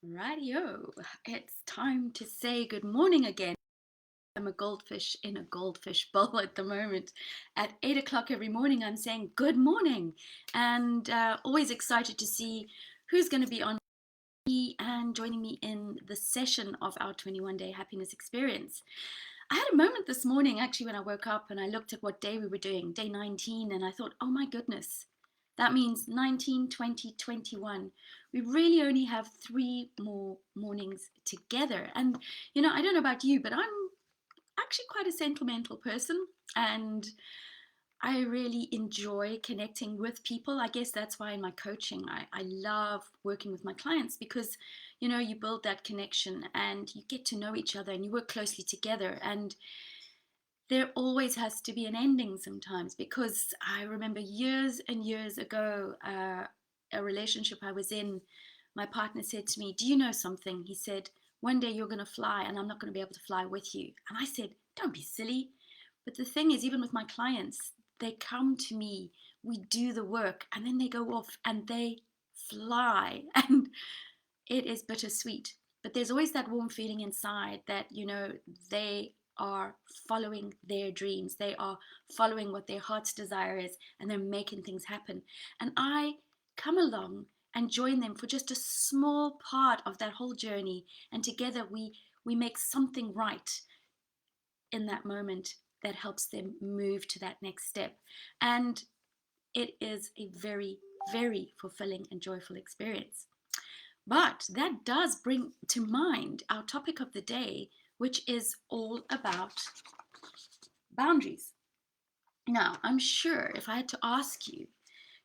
Radio, it's time to say good morning again. I'm a goldfish in a goldfish bowl at the moment. At 8 o'clock every morning, I'm saying good morning, and always excited to see who's going to be on me and joining me in the session of our 21-day happiness experience. I had a moment this morning actually when I woke up and I looked at what day we were doing, day 19, and I thought, oh my goodness, that means 19, 20, 21. We really only have 3 more mornings together. And, I don't know about you, but I'm actually quite a sentimental person. And I really enjoy connecting with people. I guess that's why in my coaching, I love working with my clients because, you build that connection and you get to know each other and you work closely together. And there always has to be an ending sometimes because I remember years and years ago, a relationship I was in, my partner said to me, "Do you know something?" He said, "One day you're going to fly and I'm not going to be able to fly with you." And I said, "Don't be silly." But the thing is, even with my clients, they come to me, we do the work, and then they go off and they fly. And it is bittersweet. But there's always that warm feeling inside that, they are following their dreams. They are following what their heart's desire is, and they're making things happen. And I come along and join them for just a small part of that whole journey. And together we make something right in that moment that helps them move to that next step. And it is a very, very fulfilling and joyful experience. But that does bring to mind our topic of the day, which is all about boundaries. Now, I'm sure if I had to ask you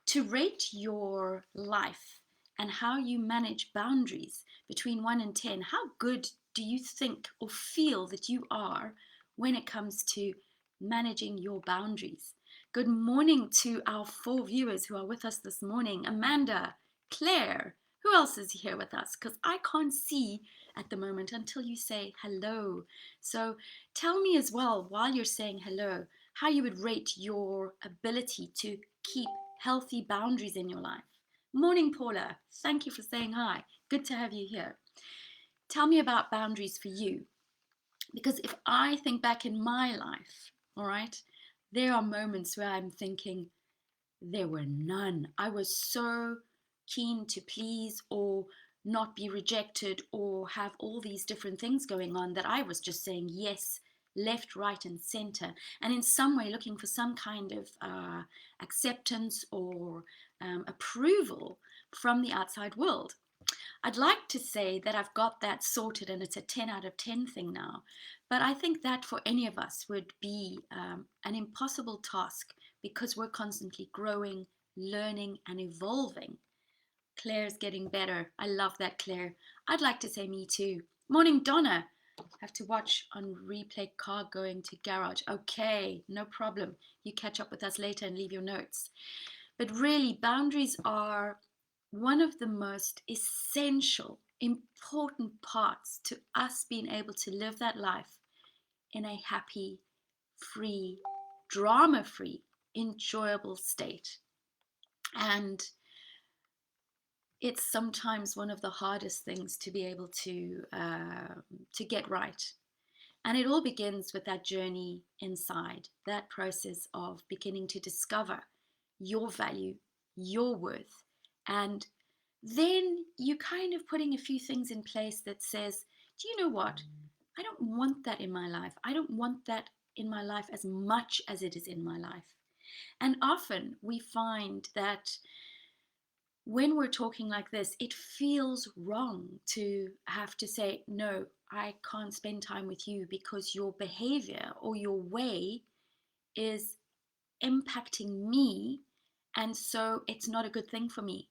to rate your life and how you manage boundaries between 1 and 10, how good do you think or feel that you are when it comes to managing your boundaries? Good morning to our 4 viewers who are with us this morning. Amanda, Claire, who else is here with us? Because I can't see at the moment until you say hello. So tell me as well, while you're saying hello, how you would rate your ability to keep healthy boundaries in your life. Morning, Paula. Thank you for saying hi. Good to have you here. Tell me about boundaries for you. Because if I think back in my life, all right, there are moments where I'm thinking, there were none. I was so keen to please or not be rejected or have all these different things going on that I was just saying yes, left, right, and center, and in some way looking for some kind of acceptance or approval from the outside world. I'd like to say that I've got that sorted and it's a 10 out of 10 thing now, but I think that for any of us would be an impossible task because we're constantly growing, learning, and evolving. Claire's getting better. I love that, Claire. I'd like to say me too. Morning, Donna. Have to watch on replay, car going to garage. Okay, no problem. You catch up with us later and leave your notes. But really, boundaries are one of the most essential, important parts to us being able to live that life in a happy, free, drama free, enjoyable state. And it's sometimes one of the hardest things to be able to get right. And it all begins with that journey inside, that process of beginning to discover your value, your worth, and then you kind of putting a few things in place that says, do you know what? I don't want that in my life. I don't want that in my life as much as it is in my life. And often we find that when we're talking like this, it feels wrong to have to say, no, I can't spend time with you because your behavior or your way is impacting me. And so it's not a good thing for me.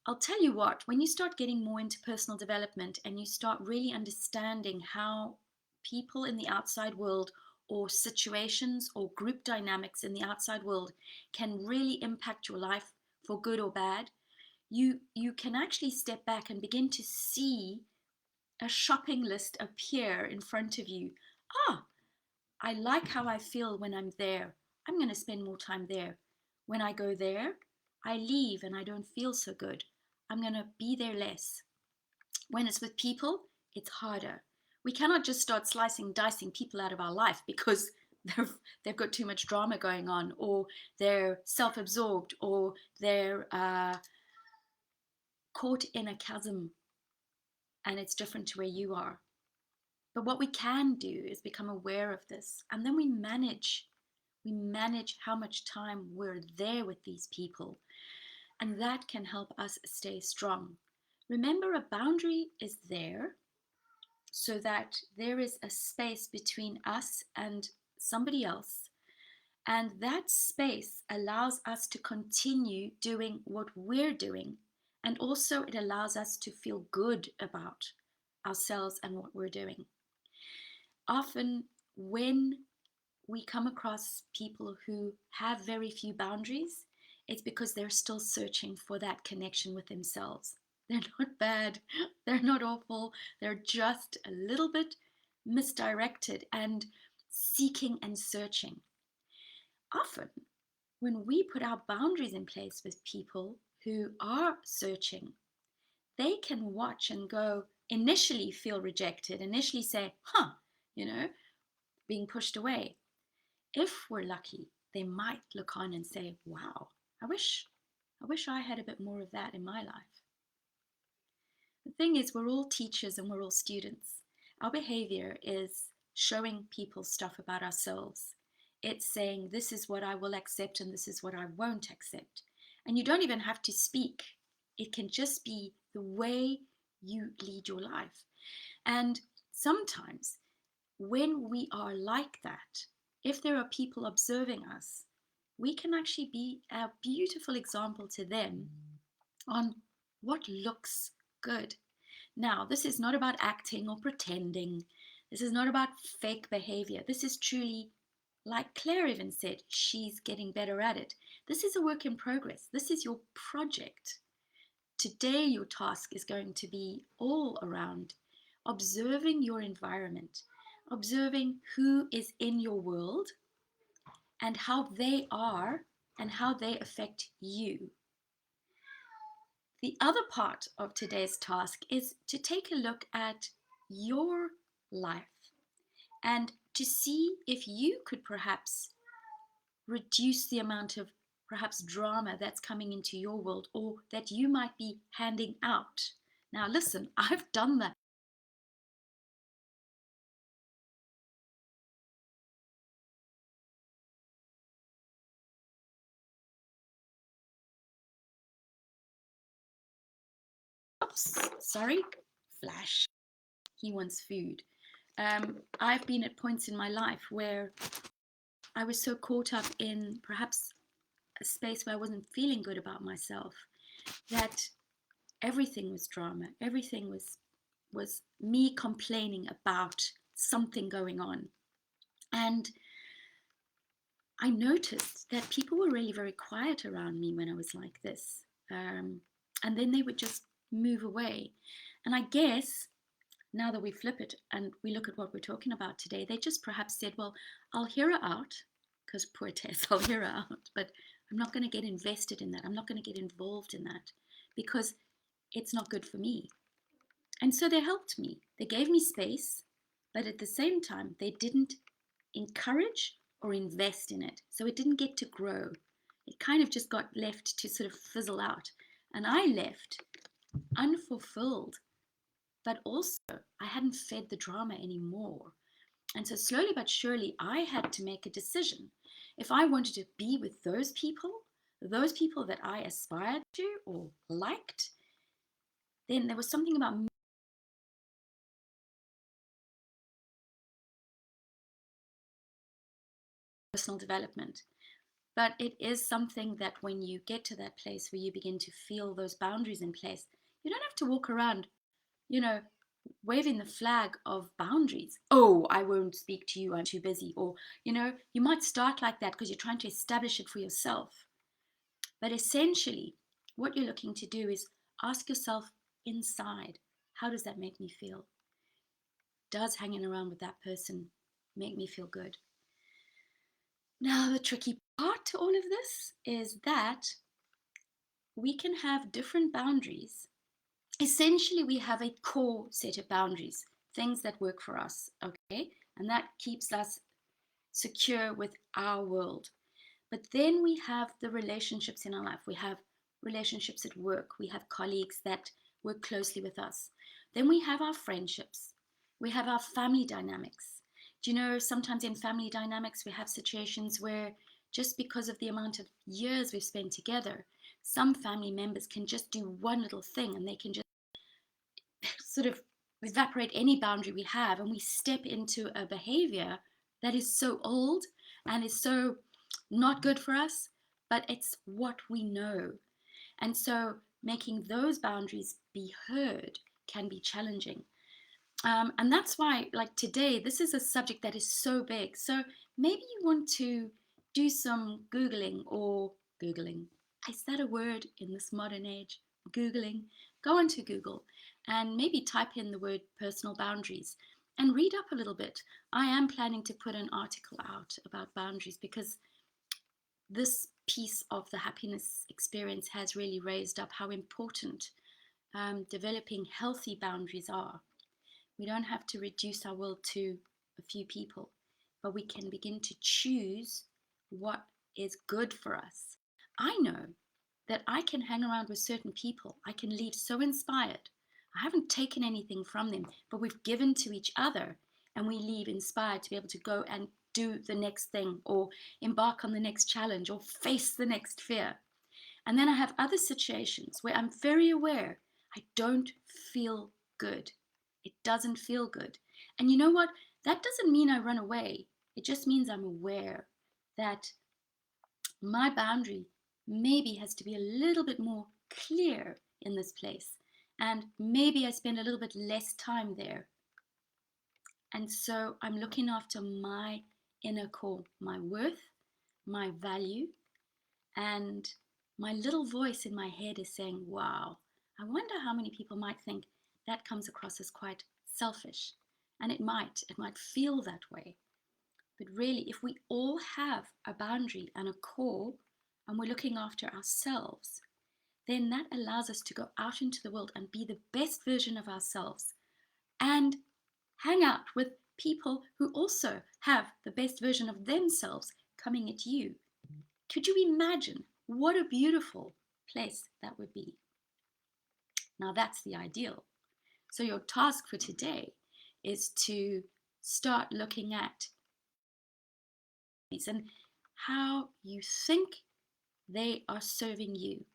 I'll tell you what, when you start getting more into personal development and you start really understanding how people in the outside world or situations or group dynamics in the outside world can really impact your life for good or bad, you can actually step back and begin to see a shopping list appear in front of you. Ah, I like how I feel when I'm there. I'm going to spend more time there. When I go there, I leave and I don't feel so good. I'm going to be there less. When it's with people, it's harder. We cannot just start slicing, dicing people out of our life because they've got too much drama going on, or they're self-absorbed, or they're caught in a chasm and it's different to where you are. But what we can do is become aware of this, and then we manage how much time we're there with these people, and that can help us stay strong. Remember, a boundary is there so that there is a space between us and somebody else, and that space allows us to continue doing what we're doing, and also it allows us to feel good about ourselves and what we're doing. Often when we come across people who have very few boundaries, it's because they're still searching for that connection with themselves. They're not bad, they're not awful, they're just a little bit misdirected and seeking and searching. Often, when we put our boundaries in place with people who are searching, they can watch and go, initially feel rejected, initially say, you know, being pushed away. If we're lucky, they might look on and say, wow, I wish I had a bit more of that in my life. The thing is, we're all teachers and we're all students. Our behavior is showing people stuff about ourselves. It's saying, this is what I will accept and this is what I won't accept. And you don't even have to speak. It can just be the way you lead your life. And sometimes when we are like that, if there are people observing us, we can actually be a beautiful example to them on what looks good. Now, this is not about acting or pretending. This is not about fake behavior. This is truly, like Claire even said, she's getting better at it. This is a work in progress. This is your project. Today, your task is going to be all around observing your environment, observing who is in your world and how they are and how they affect you. The other part of today's task is to take a look at your life and to see if you could perhaps reduce the amount of perhaps drama that's coming into your world or that you might be handing out. Now, listen, I've done that. Oops, sorry, flash. He wants food. I've been at points in my life where I was so caught up in perhaps a space where I wasn't feeling good about myself that everything was drama. Everything was me complaining about something going on. And I noticed that people were really very quiet around me when I was like this. And then they would just move away. And I guess now that we flip it and we look at what we're talking about today, they just perhaps said, well, I'll hear her out, because poor Tess, I'll hear her out, but I'm not going to get invested in that. I'm not going to get involved in that because it's not good for me. And so they helped me. They gave me space, but at the same time, they didn't encourage or invest in it. So it didn't get to grow. It kind of just got left to sort of fizzle out. And I left unfulfilled, but also I hadn't fed the drama anymore. And so slowly but surely, I had to make a decision. If I wanted to be with those people that I aspired to or liked, then there was something about personal development. But it is something that when you get to that place where you begin to feel those boundaries in place, you don't have to walk around, you know, waving the flag of boundaries. Oh, I won't speak to you, I'm too busy. Or, you might start like that because you're trying to establish it for yourself. But essentially, what you're looking to do is ask yourself inside, how does that make me feel? Does hanging around with that person make me feel good? Now, the tricky part to all of this is that we can have different boundaries essentially we have a core set of boundaries, things that work for us, okay? And that keeps us secure with our world. But then we have the relationships in our life. We have relationships at work. We have colleagues that work closely with us. Then we have our friendships. We have our family dynamics. Do you know, sometimes in family dynamics, we have situations where just because of the amount of years we've spent together, some family members can just do one little thing and they can just sort of evaporate any boundary we have, and we step into a behavior that is so old and is so not good for us, but it's what we know. And so making those boundaries be heard can be challenging. And that's why, like today, this is a subject that is so big. So maybe you want to do some Googling or Googling. Is that a word in this modern age? Googling. Go onto Google and maybe type in the word personal boundaries and read up a little bit. I am planning to put an article out about boundaries because this piece of the happiness experience has really raised up how important developing healthy boundaries are. We don't have to reduce our world to a few people, but we can begin to choose what is good for us. I know that I can hang around with certain people. I can leave so inspired. I haven't taken anything from them, but we've given to each other and we leave inspired to be able to go and do the next thing or embark on the next challenge or face the next fear. And then I have other situations where I'm very aware I don't feel good. It doesn't feel good. And you know what? That doesn't mean I run away. It just means I'm aware that my boundary maybe has to be a little bit more clear in this place. And maybe I spend a little bit less time there. And so I'm looking after my inner core, my worth, my value, and my little voice in my head is saying, wow, I wonder how many people might think that comes across as quite selfish. And it might feel that way. But really, if we all have a boundary and a core and we're looking after ourselves, then that allows us to go out into the world and be the best version of ourselves and hang out with people who also have the best version of themselves coming at you. Could you imagine what a beautiful place that would be? Now, that's the ideal. So, your task for today is to start looking at these and how you think they are serving you.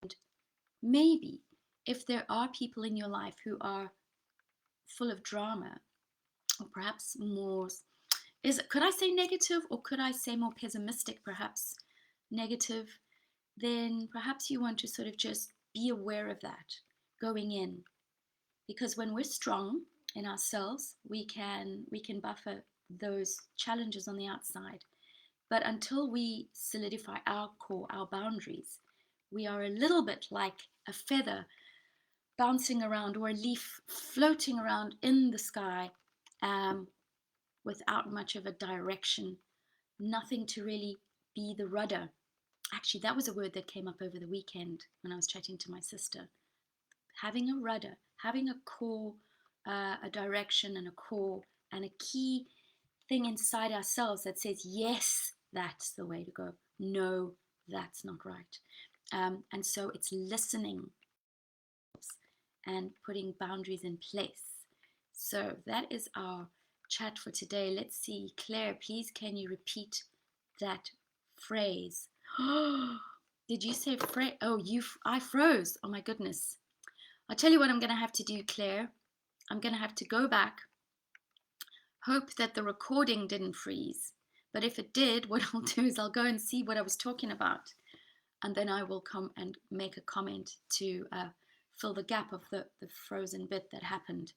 And maybe if there are people in your life who are full of drama, or perhaps more, could I say negative or could I say more pessimistic, perhaps negative, then perhaps you want to sort of just be aware of that going in. Because when we're strong in ourselves, we can buffer those challenges on the outside. But until we solidify our core, our boundaries, we are a little bit like a feather bouncing around or a leaf floating around in the sky without much of a direction, nothing to really be the rudder. Actually, that was a word that came up over the weekend when I was chatting to my sister. Having a rudder, having a core, a direction and a core and a key thing inside ourselves that says, yes, that's the way to go. No, that's not right. And so it's listening and putting boundaries in place. So that is our chat for today. Let's see. Claire, please can you repeat that phrase? Did you say phrase? Oh, I froze. Oh my goodness. I'll tell you what I'm going to have to do, Claire. I'm going to have to go back, hope that the recording didn't freeze. But if it did, what I'll do is I'll go and see what I was talking about. And then I will come and make a comment to fill the gap of the frozen bit that happened.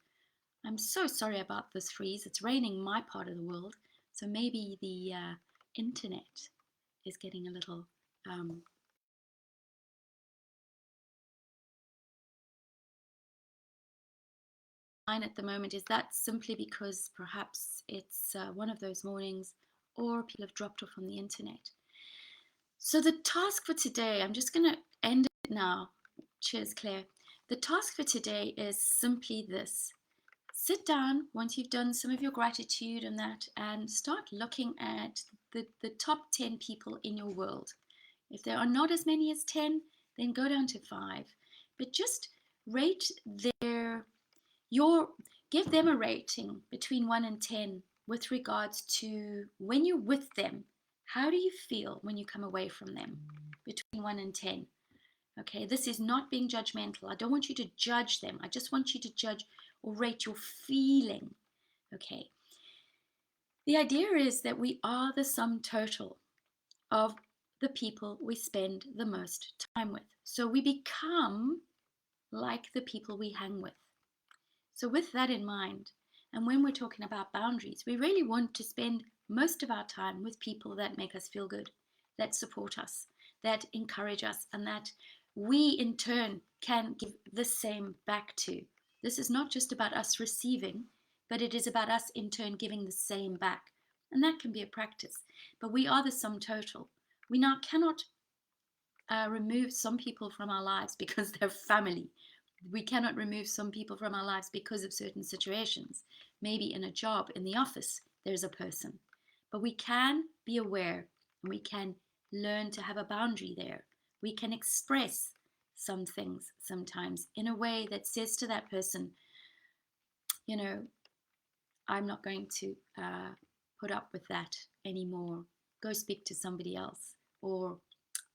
I'm so sorry about this freeze. It's raining my part of the world. So maybe the internet is getting a little at the moment. Is that simply because perhaps it's one of those mornings or people have dropped off on the internet? So the task for today, I'm just going to end it now. Cheers, Claire. The task for today is simply this. Sit down once you've done some of your gratitude and that, and start looking at the top 10 people in your world. If there are not as many as 10, then go down to 5. But just rate your give them a rating between 1 and 10 with regards to when you're with them. How do you feel when you come away from them? Between 1 and 10. Okay, this is not being judgmental. I don't want you to judge them. I just want you to judge or rate your feeling. Okay. The idea is that we are the sum total of the people we spend the most time with. So we become like the people we hang with. So, with that in mind, and when we're talking about boundaries, we really want to spend most of our time with people that make us feel good, that support us, that encourage us, and that we in turn can give the same back to. This is not just about us receiving, but it is about us in turn giving the same back. And that can be a practice. But we are the sum total. We now cannot remove some people from our lives because they're family. We cannot remove some people from our lives because of certain situations. Maybe in a job, in the office, there's a person. But we can be aware and we can learn to have a boundary there. We can express some things sometimes in a way that says to that person, you know, I'm not going to put up with that anymore. Go speak to somebody else. Or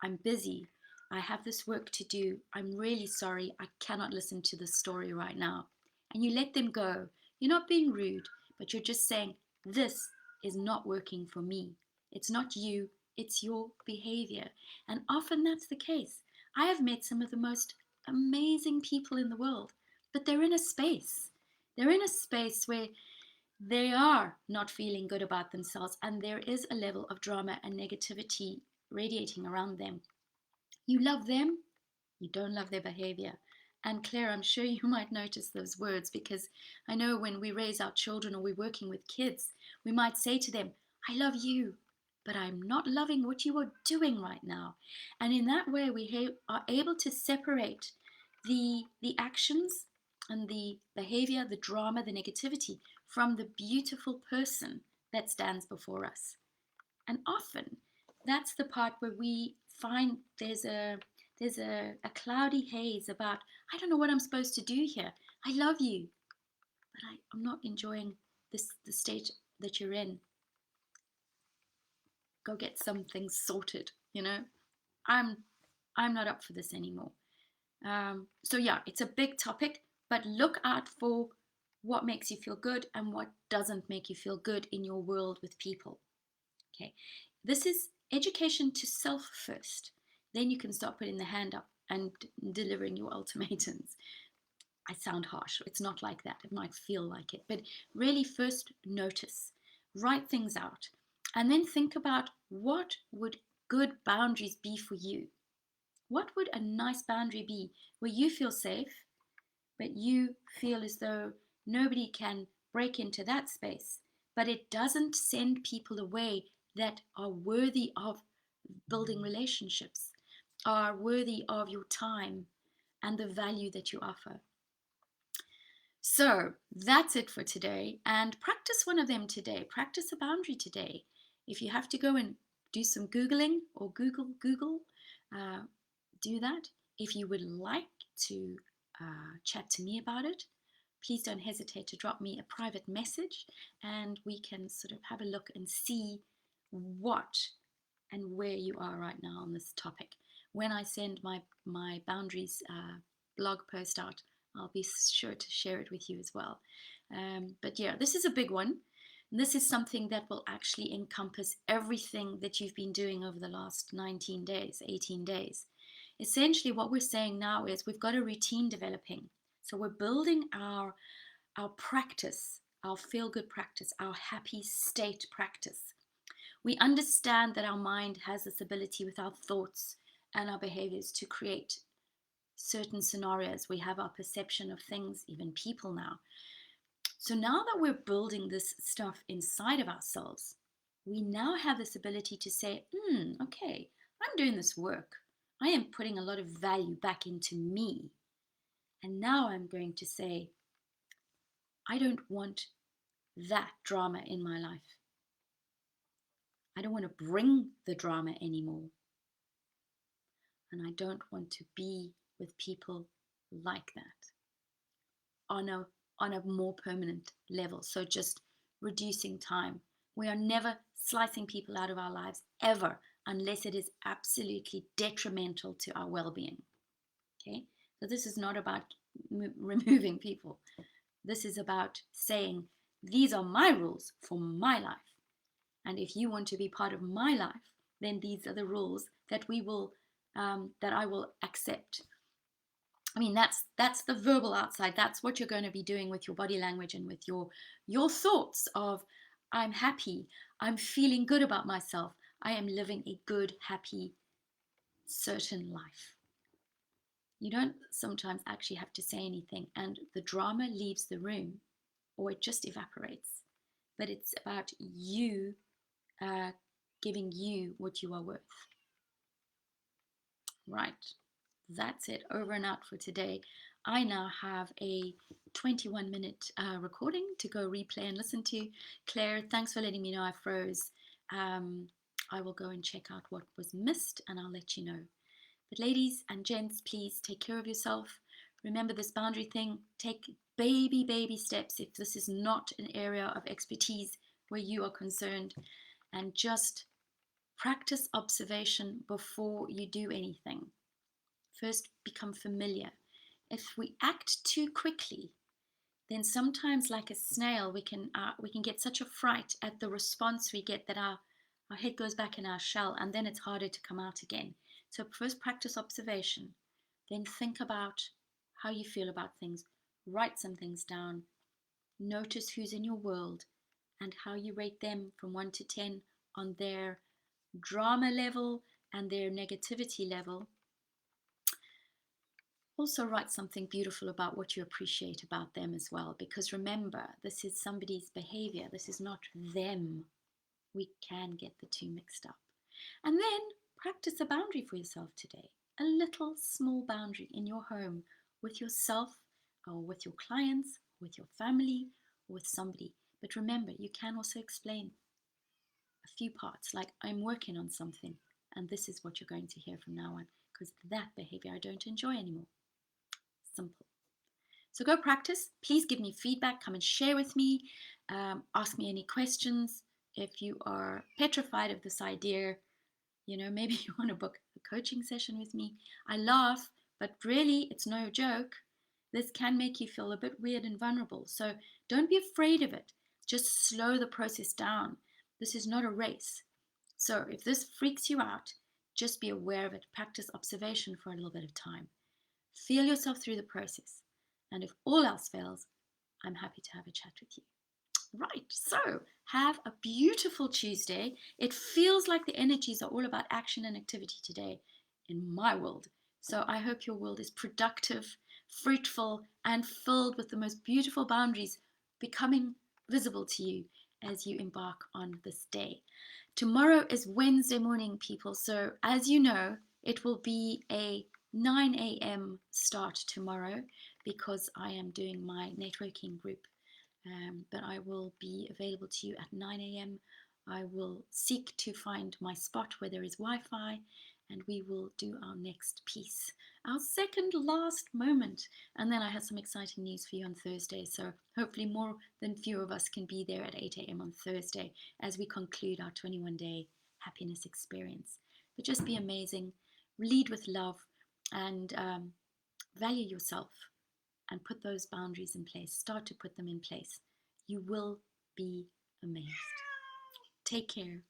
I'm busy. I have this work to do. I'm really sorry. I cannot listen to this story right now. And you let them go. You're not being rude, but you're just saying, this is not working for me. It's not you, it's your behavior. And often that's the case. I have met some of the most amazing people in the world, but they're in a space. They're in a space where they are not feeling good about themselves, and there is a level of drama and negativity radiating around them. You love them, you don't love their behavior. And Claire, I'm sure you might notice those words, because I know when we raise our children or we're working with kids, we might say to them, I love you, but I'm not loving what you are doing right now. And in that way, we are able to separate the actions and the behavior, the drama, the negativity from the beautiful person that stands before us. And often that's the part where we find there's a cloudy haze about, I don't know what I'm supposed to do here. I love you, but I'm not enjoying the state that you're in. Go get some things sorted, I'm I'm not up for this anymore. So yeah, it's a big topic, but look out for what makes you feel good and what doesn't make you feel good in your world with people. Okay, this is education to self first. Then you can start putting the hand up and delivering your ultimatums. I sound harsh. It's not like that. It might feel like it. But really, first notice, write things out, and then think about what would good boundaries be for you. What would a nice boundary be where you feel safe, but you feel as though nobody can break into that space, but it doesn't send people away that are worthy of building relationships, are worthy of your time and the value that you offer. So that's it for today. And practice one of them today. Practice a boundary today. If you have to go and do some Googling or Google, uh, do that. If you would like to chat to me about it, please don't hesitate to drop me a private message and we can sort of have a look and see what and where you are right now on this topic. When I send my boundaries blog post out, I'll be sure to share it with you as well. But yeah, this is a big one. And this is something that will actually encompass everything that you've been doing over the last 19 days, 18 days. Essentially, what we're saying now is we've got a routine developing. So we're building our practice, our feel-good practice, our happy state practice. We understand that our mind has this ability with our thoughts and our behaviors to create certain scenarios. We have our perception of things, even people now. So now that we're building this stuff inside of ourselves, we now have this ability to say, okay, I'm doing this work. I am putting a lot of value back into me. And now I'm going to say, I don't want that drama in my life. I don't want to bring the drama anymore. And I don't want to be with people like that on a more permanent level. So just reducing time. We are never slicing people out of our lives ever, unless it is absolutely detrimental to our well-being. Okay, so this is not about removing people. This is about saying, these are my rules for my life, and if you want to be part of my life, then these are the rules that I will accept. I mean, that's the verbal outside. That's what you're going to be doing with your body language and with your thoughts of, I'm happy, I'm feeling good about myself, I am living a good, happy, certain life. You don't sometimes actually have to say anything, and the drama leaves the room, or it just evaporates. But it's about you giving you what you are worth. Right. That's it. Over and out for today. I now have a 21-minute recording to go replay and listen to. Claire, thanks for letting me know I froze. I will go and check out what was missed and I'll let you know. But ladies and gents, please take care of yourself. Remember this boundary thing. Take baby steps if this is not an area of expertise where you are concerned. And just practice observation before you do anything. First, become familiar. If we act too quickly, then sometimes, like a snail, we can get such a fright at the response we get that our head goes back in our shell, and then it's harder to come out again. So first, practice observation. Then think about how you feel about things. Write some things down. Notice who's in your world and how you rate them from 1 to 10 on their drama level and their negativity level. Also write something beautiful about what you appreciate about them as well, because remember, this is somebody's behavior. This is not them. We can get the two mixed up. And then practice a boundary for yourself today. A little small boundary in your home with yourself or with your clients, with your family, or with somebody. But remember, you can also explain a few parts, like, I'm working on something and this is what you're going to hear from now on, because that behavior I don't enjoy anymore. Simple. So go practice. Please give me feedback. Come and share with me. Ask me any questions. If you are petrified of this idea, maybe you want to book a coaching session with me. I laugh, but really, it's no joke. This can make you feel a bit weird and vulnerable. So don't be afraid of it. Just slow the process down. This is not a race. So if this freaks you out, just be aware of it. Practice observation for a little bit of time. Feel yourself through the process. And if all else fails, I'm happy to have a chat with you. Right, so have a beautiful Tuesday. It feels like the energies are all about action and activity today in my world. So I hope your world is productive, fruitful, and filled with the most beautiful boundaries becoming visible to you as you embark on this day. Tomorrow is Wednesday morning, people. So as you know, it will be a 9 a.m. start tomorrow because I am doing my networking group. But I will be available to you at 9 a.m. I will seek to find my spot where there is Wi-Fi, and we will do our next piece, our second last moment. And then I have some exciting news for you on Thursday. So hopefully more than few of us can be there at 8 a.m. on Thursday as we conclude our 21-day happiness experience. But just be amazing, lead with love, and value yourself. And put those boundaries in place. Start to put them in place. You will be amazed. Take care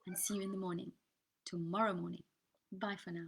and see you in the morning, tomorrow morning. Bye for now.